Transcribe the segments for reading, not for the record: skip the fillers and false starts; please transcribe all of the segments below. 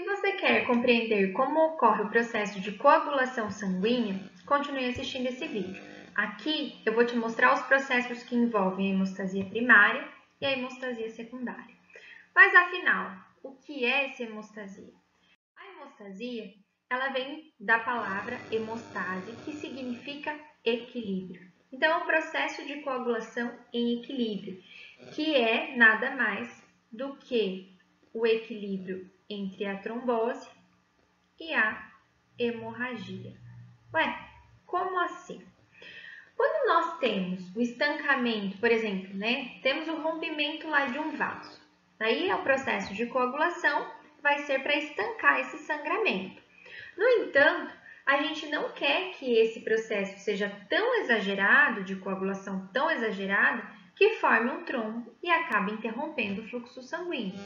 você quer compreender como ocorre o processo de coagulação sanguínea, continue assistindo esse vídeo. Aqui eu vou te mostrar os processos que envolvem a hemostasia primária e a hemostasia secundária. Mas afinal, o que é essa hemostasia? A hemostasia, ela vem da palavra hemostase, que significa equilíbrio. Então, é um processo de coagulação em equilíbrio, que é nada mais do que o equilíbrio entre a trombose e a hemorragia. Ué, como assim? Quando nós temos o estancamento, por exemplo, temos o rompimento lá de um vaso. Daí o processo de coagulação vai ser para estancar esse sangramento. No entanto, a gente não quer que esse processo seja tão exagerado, de coagulação tão exagerada, que forme um trombo e acabe interrompendo o fluxo sanguíneo.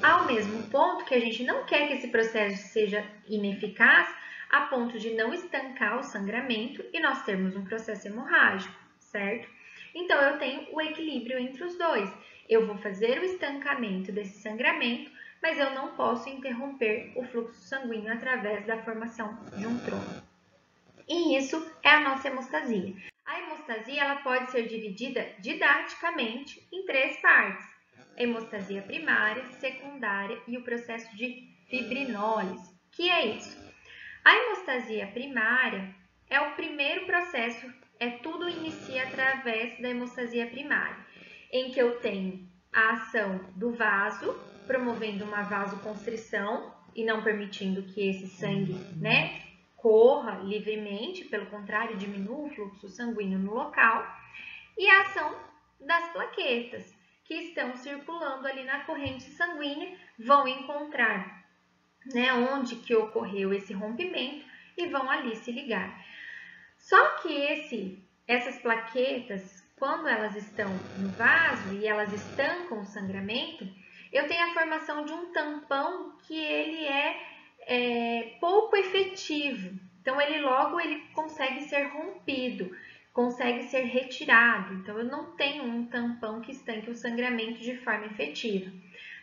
Ao mesmo ponto que a gente não quer que esse processo seja ineficaz, a ponto de não estancar o sangramento e nós termos um processo hemorrágico, certo? Então, eu tenho o equilíbrio entre os dois. Eu vou fazer o estancamento desse sangramento, mas eu não posso interromper o fluxo sanguíneo através da formação de um trombo. E isso é a nossa hemostasia. A hemostasia ela pode ser dividida didaticamente em três partes: a hemostasia primária, secundária e o processo de fibrinólise. Que é isso? A hemostasia primária é o primeiro processo, tudo inicia através da hemostasia primária, em que eu tenho a ação do vaso, promovendo uma vasoconstrição e não permitindo que esse sangue, corra livremente, pelo contrário, diminua o fluxo sanguíneo no local, e a ação das plaquetas, que estão circulando ali na corrente sanguínea, vão encontrar onde que ocorreu esse rompimento e vão ali se ligar. Só que essas plaquetas, quando elas estão no vaso e elas estancam o sangramento, eu tenho a formação de um tampão que ele é pouco efetivo. Então, ele consegue ser rompido, consegue ser retirado. Então, eu não tenho um tampão que estanque o sangramento de forma efetiva.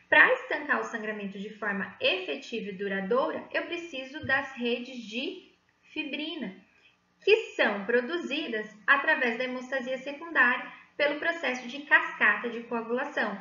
Para estancar o sangramento de forma efetiva e duradoura, eu preciso das redes de fibrina, que são produzidas através da hemostasia secundária pelo processo de cascata de coagulação.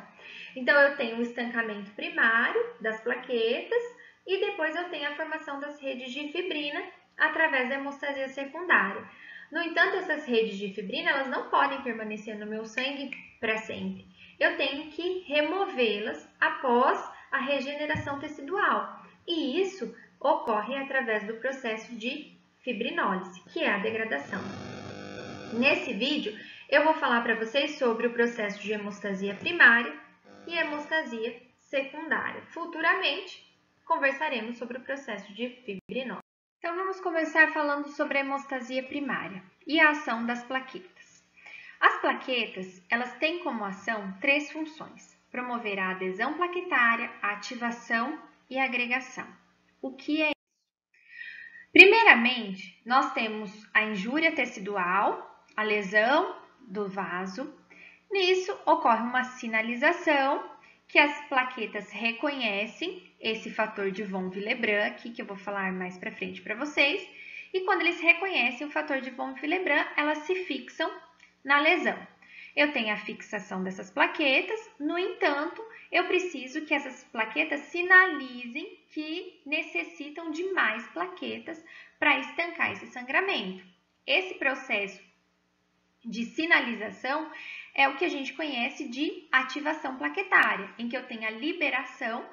Então, eu tenho o estancamento primário das plaquetas e depois eu tenho a formação das redes de fibrina através da hemostasia secundária. No entanto, essas redes de fibrina elas não podem permanecer no meu sangue para sempre. Eu tenho que removê-las após a regeneração tecidual. E isso ocorre através do processo de fibrinólise, que é a degradação. Nesse vídeo, eu vou falar para vocês sobre o processo de hemostasia primária e hemostasia secundária. Futuramente, conversaremos sobre o processo de fibrinólise. Então, vamos começar falando sobre a hemostasia primária e a ação das plaquetas. As plaquetas, elas têm como ação três funções: promover a adesão plaquetária, a ativação e a agregação. O que é isso? Primeiramente, nós temos a injúria tecidual, a lesão do vaso. Nisso, ocorre uma sinalização que as plaquetas reconhecem esse fator de von Willebrand, aqui que eu vou falar mais para frente para vocês. E quando eles reconhecem o fator de von Willebrand, elas se fixam na lesão. Eu tenho a fixação dessas plaquetas, no entanto, eu preciso que essas plaquetas sinalizem que necessitam de mais plaquetas para estancar esse sangramento. Esse processo de sinalização é o que a gente conhece de ativação plaquetária, em que eu tenho a liberação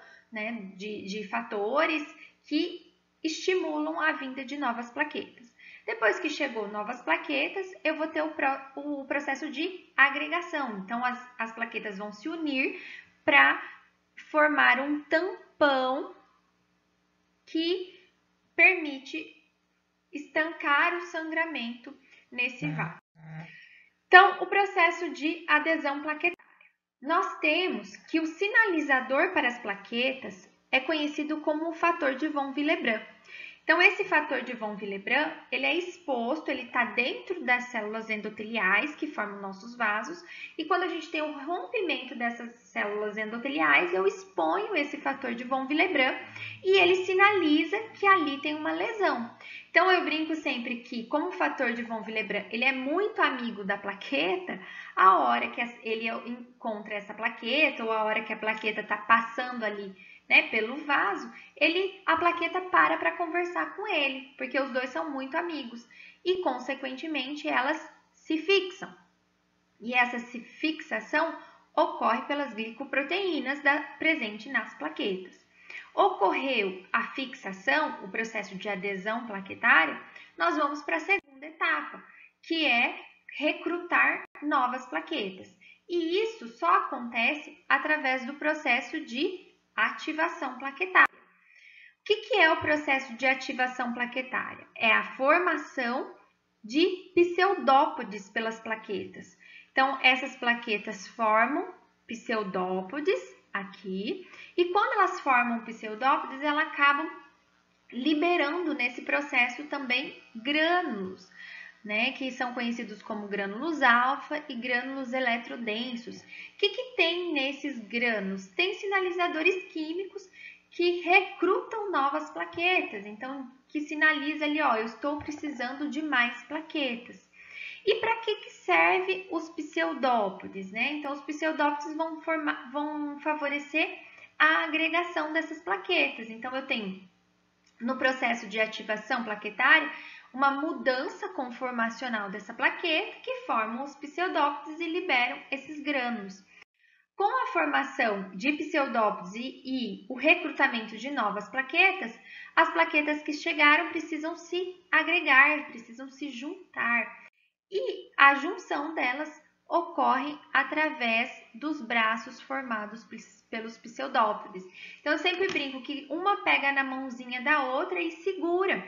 de fatores que estimulam a vinda de novas plaquetas. Depois que chegou novas plaquetas, eu vou ter o processo de agregação. Então, as plaquetas vão se unir para formar um tampão que permite estancar o sangramento nesse vaso. Então, o processo de adesão plaquetária. Nós temos que o sinalizador para as plaquetas é conhecido como o fator de von Willebrand. Então, esse fator de von Willebrand, ele é exposto, ele está dentro das células endoteliais que formam nossos vasos, e quando a gente tem o rompimento dessas células endoteliais, eu exponho esse fator de von Willebrand e ele sinaliza que ali tem uma lesão. Então, eu brinco sempre que, como o fator de von Willebrand, ele é muito amigo da plaqueta, a hora que ele encontra essa plaqueta, ou a hora que a plaqueta está passando ali, né, pelo vaso, a plaqueta para conversar com ele, porque os dois são muito amigos e, consequentemente, elas se fixam. E essa fixação ocorre pelas glicoproteínas presentes nas plaquetas. Ocorreu a fixação, o processo de adesão plaquetária, nós vamos para a segunda etapa, que é recrutar novas plaquetas. E isso só acontece através do processo de ativação plaquetária. O que é o processo de ativação plaquetária? É a formação de pseudópodes pelas plaquetas. Então, essas plaquetas formam pseudópodes aqui, e quando elas formam pseudópodes, elas acabam liberando nesse processo também grânulos, né, que são conhecidos como grânulos alfa e grânulos eletrodensos. O que tem nesses grânulos? Tem sinalizadores químicos que recrutam novas plaquetas, então que sinaliza ali, ó, eu estou precisando de mais plaquetas. E para que serve os pseudópodes, né? Então, os pseudópodes vão favorecer a agregação dessas plaquetas. Então, eu tenho no processo de ativação plaquetária uma mudança conformacional dessa plaqueta que formam os pseudópodes e liberam esses grânulos. Com a formação de pseudópodes e o recrutamento de novas plaquetas, as plaquetas que chegaram precisam se agregar, precisam se juntar. E a junção delas ocorre através dos braços formados pelos pseudópodes. Então, eu sempre brinco que uma pega na mãozinha da outra e segura.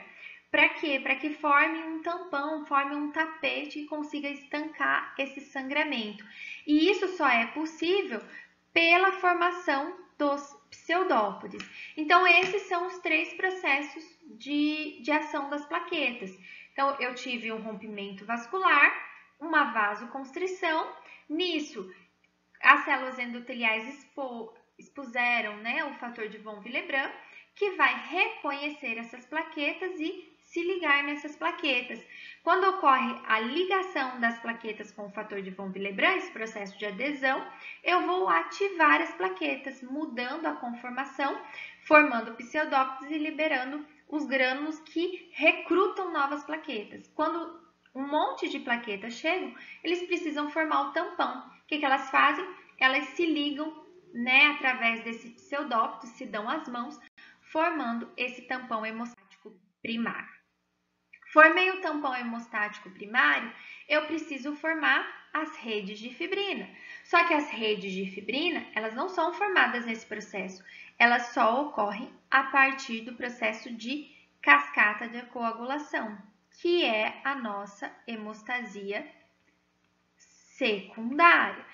Para quê? Para que forme um tampão, forme um tapete e consiga estancar esse sangramento. E isso só é possível pela formação dos pseudópodes. Então, esses são os 3 processos de ação das plaquetas. Então, eu tive um rompimento vascular, uma vasoconstrição. Nisso, as células endoteliais expuseram, né, o fator de von Willebrand, que vai reconhecer essas plaquetas e se ligar nessas plaquetas. Quando ocorre a ligação das plaquetas com o fator de von Willebrand, esse processo de adesão, eu vou ativar as plaquetas, mudando a conformação, formando pseudópodes e liberando os grânulos que recrutam novas plaquetas. Quando um monte de plaquetas chegam, eles precisam formar o tampão. O que elas fazem? Elas se ligam, né, através desse pseudópodo, se dão as mãos, formando esse tampão hemostático primário. Formei o tampão hemostático primário, eu preciso formar as redes de fibrina. Só que as redes de fibrina, elas não são formadas nesse processo, elas só ocorrem a partir do processo de cascata de coagulação, que é a nossa hemostasia secundária.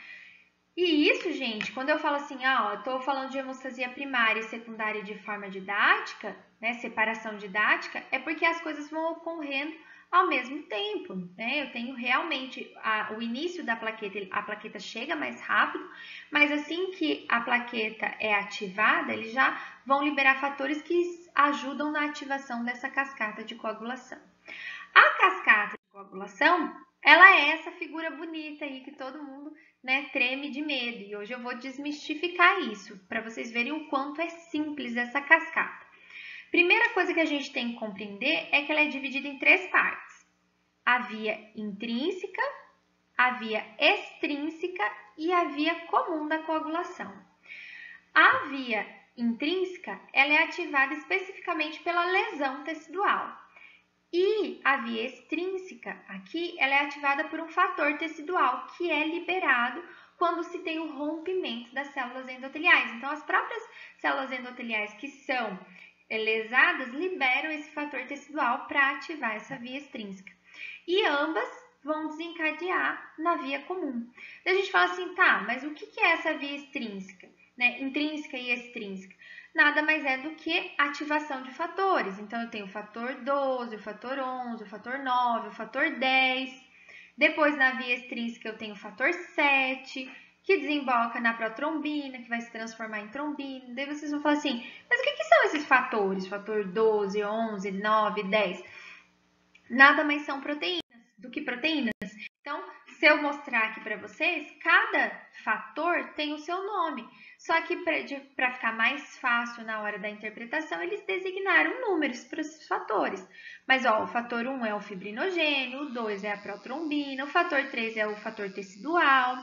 E isso, gente, quando eu falo assim, eu estou falando de hemostasia primária e secundária de forma didática, né, separação didática, é porque as coisas vão ocorrendo ao mesmo tempo, né? Eu tenho realmente o início da plaqueta, a plaqueta chega mais rápido, mas assim que a plaqueta é ativada, eles já vão liberar fatores que ajudam na ativação dessa cascata de coagulação. A cascata de coagulação, ela é essa figura bonita aí que todo mundo, né, treme de medo. E hoje eu vou desmistificar isso, para vocês verem o quanto é simples essa cascata. Primeira coisa que a gente tem que compreender é que ela é dividida em 3 partes. A via intrínseca, a via extrínseca e a via comum da coagulação. A via intrínseca, ela é ativada especificamente pela lesão tecidual. E a via extrínseca, aqui, ela é ativada por um fator tecidual, que é liberado quando se tem o rompimento das células endoteliais. Então, as próprias células endoteliais que são lesadas liberam esse fator tecidual para ativar essa via extrínseca. E ambas vão desencadear na via comum. Então, a gente fala assim, tá, mas o que é essa via extrínseca, né? Intrínseca e extrínseca? nada mais é do que ativação de fatores. Então, eu tenho o fator 12, o fator 11, o fator 9, o fator 10. Depois, na via extrínseca, eu tenho o fator 7, que desemboca na protrombina, que vai se transformar em trombina. Daí vocês vão falar assim, mas o que são esses fatores? Fator 12, 11, 9, 10. Nada mais são proteínas do que proteínas. Então, se eu mostrar aqui para vocês, cada fator tem o seu nome. Só que para ficar mais fácil na hora da interpretação, eles designaram números para esses fatores. Mas ó, o fator 1 é o fibrinogênio, o 2 é a protrombina, o fator 3 é o fator tecidual,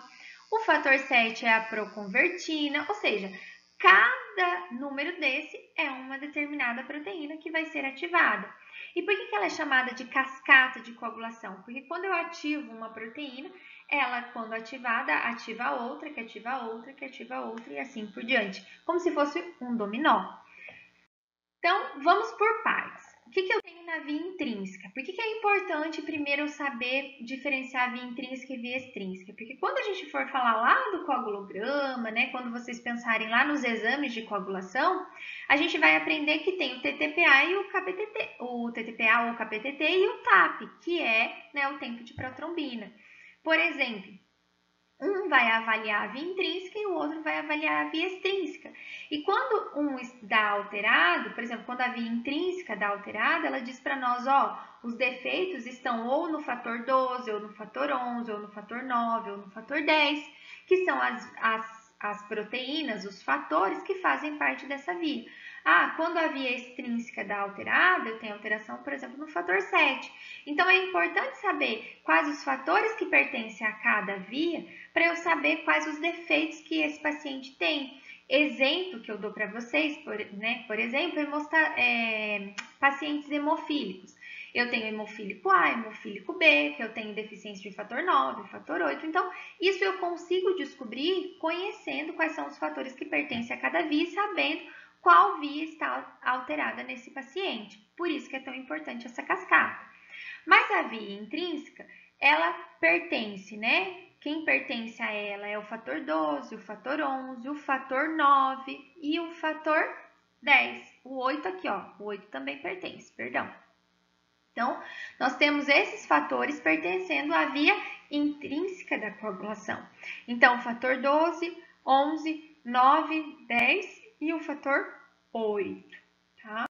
o fator 7 é a proconvertina, ou seja, cada número desse é uma determinada proteína que vai ser ativada. E por que ela é chamada de cascata de coagulação? Porque quando eu ativo uma proteína, ela, quando ativada, ativa outra, que ativa outra, que ativa outra e assim por diante. Como se fosse um dominó. Então, vamos por partes. O que eu tenho na via intrínseca? Por que é importante primeiro eu saber diferenciar a via intrínseca e via extrínseca? Porque quando a gente for falar lá do coagulograma, né, quando vocês pensarem lá nos exames de coagulação, a gente vai aprender que tem o TTPA e o KPTT, o TTPA ou o KPTT e o TAP, que é, né, o tempo de protrombina. Por exemplo, um vai avaliar a via intrínseca e o outro vai avaliar a via extrínseca. E quando um dá alterado, por exemplo, quando a via intrínseca dá alterada, ela diz para nós, ó, os defeitos estão ou no fator 12, ou no fator 11, ou no fator 9, ou no fator 10, que são as proteínas, os fatores que fazem parte dessa via. Ah, quando a via extrínseca dá alterada, eu tenho alteração, por exemplo, no fator 7. Então, é importante saber quais os fatores que pertencem a cada via, para eu saber quais os defeitos que esse paciente tem. Exemplo que eu dou para vocês, por exemplo, pacientes hemofílicos. Eu tenho hemofílico A, hemofílico B, que eu tenho deficiência de fator 9, fator 8. Então, isso eu consigo descobrir conhecendo quais são os fatores que pertencem a cada via e sabendo qual via está alterada nesse paciente. Por isso que é tão importante essa cascata. Mas a via intrínseca, ela pertence, né? Quem pertence a ela é o fator 12, o fator 11, o fator 9 e o fator 10. O 8 aqui, ó, o 8 também pertence, perdão. Então, nós temos esses fatores pertencendo à via intrínseca da coagulação. Então, o fator 12, 11, 9, 10 e o fator 8, tá?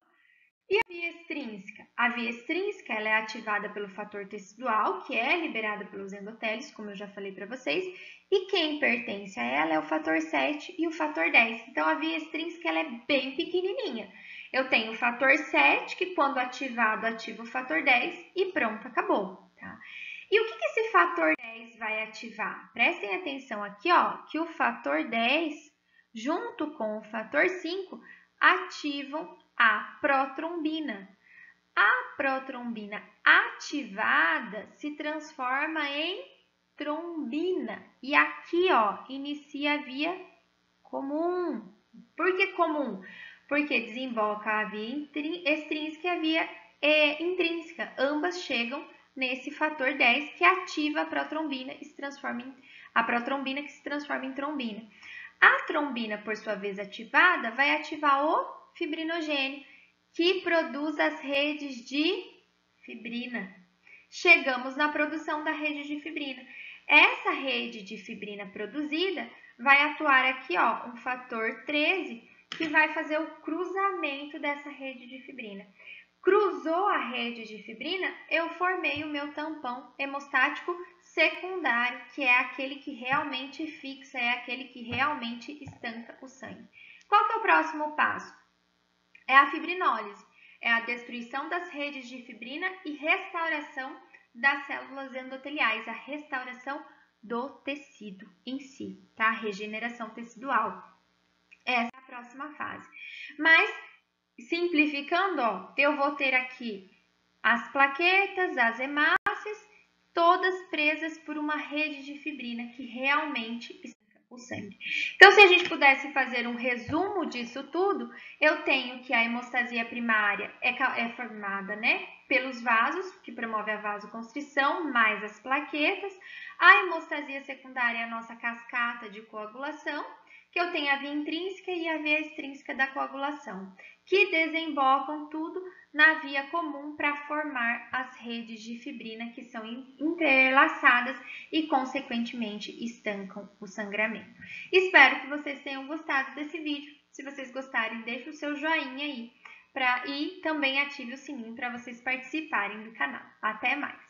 E a via extrínseca? A via extrínseca ela é ativada pelo fator tecidual, que é liberado pelos endotélios, como eu já falei para vocês, e quem pertence a ela é o fator 7 e o fator 10. Então, a via extrínseca ela é bem pequenininha. Eu tenho o fator 7, que quando ativado, ativa o fator 10 e pronto, acabou, tá? E o que esse fator 10 vai ativar? Prestem atenção aqui, ó, que o fator 10, junto com o fator 5, ativam a protrombina. A protrombina ativada se transforma em trombina. E aqui, ó, inicia a via comum. Por que comum? Porque desemboca a via extrínseca e a via intrínseca. Ambas chegam nesse fator 10 que ativa a protrombina e se transforma a protrombina que se transforma em trombina. A trombina, por sua vez ativada, vai ativar o fibrinogênio, que produz as redes de fibrina. Chegamos na produção da rede de fibrina. Essa rede de fibrina produzida vai atuar aqui, ó, um fator 13, que vai fazer o cruzamento dessa rede de fibrina. Cruzou a rede de fibrina, eu formei o meu tampão hemostático secundário, que é aquele que realmente fixa, é aquele que realmente estanca o sangue. Qual que é o próximo passo? É a fibrinólise, é a destruição das redes de fibrina e restauração das células endoteliais, a restauração do tecido em si, tá? A regeneração tecidual. Essa é a próxima fase. Mas, simplificando, ó, eu vou ter aqui as plaquetas, as hemácias, todas presas por uma rede de fibrina que realmente o sangue. Então, se a gente pudesse fazer um resumo disso tudo, eu tenho que a hemostasia primária é formada, né, pelos vasos, que promove a vasoconstrição, mais as plaquetas. A hemostasia secundária é a nossa cascata de coagulação, que eu tenho a via intrínseca e a via extrínseca da coagulação, que desembocam tudo na via comum para formar as redes de fibrina que são entrelaçadas e, consequentemente, estancam o sangramento. Espero que vocês tenham gostado desse vídeo. Se vocês gostarem, deixe o seu joinha aí e também ative o sininho para vocês participarem do canal. Até mais!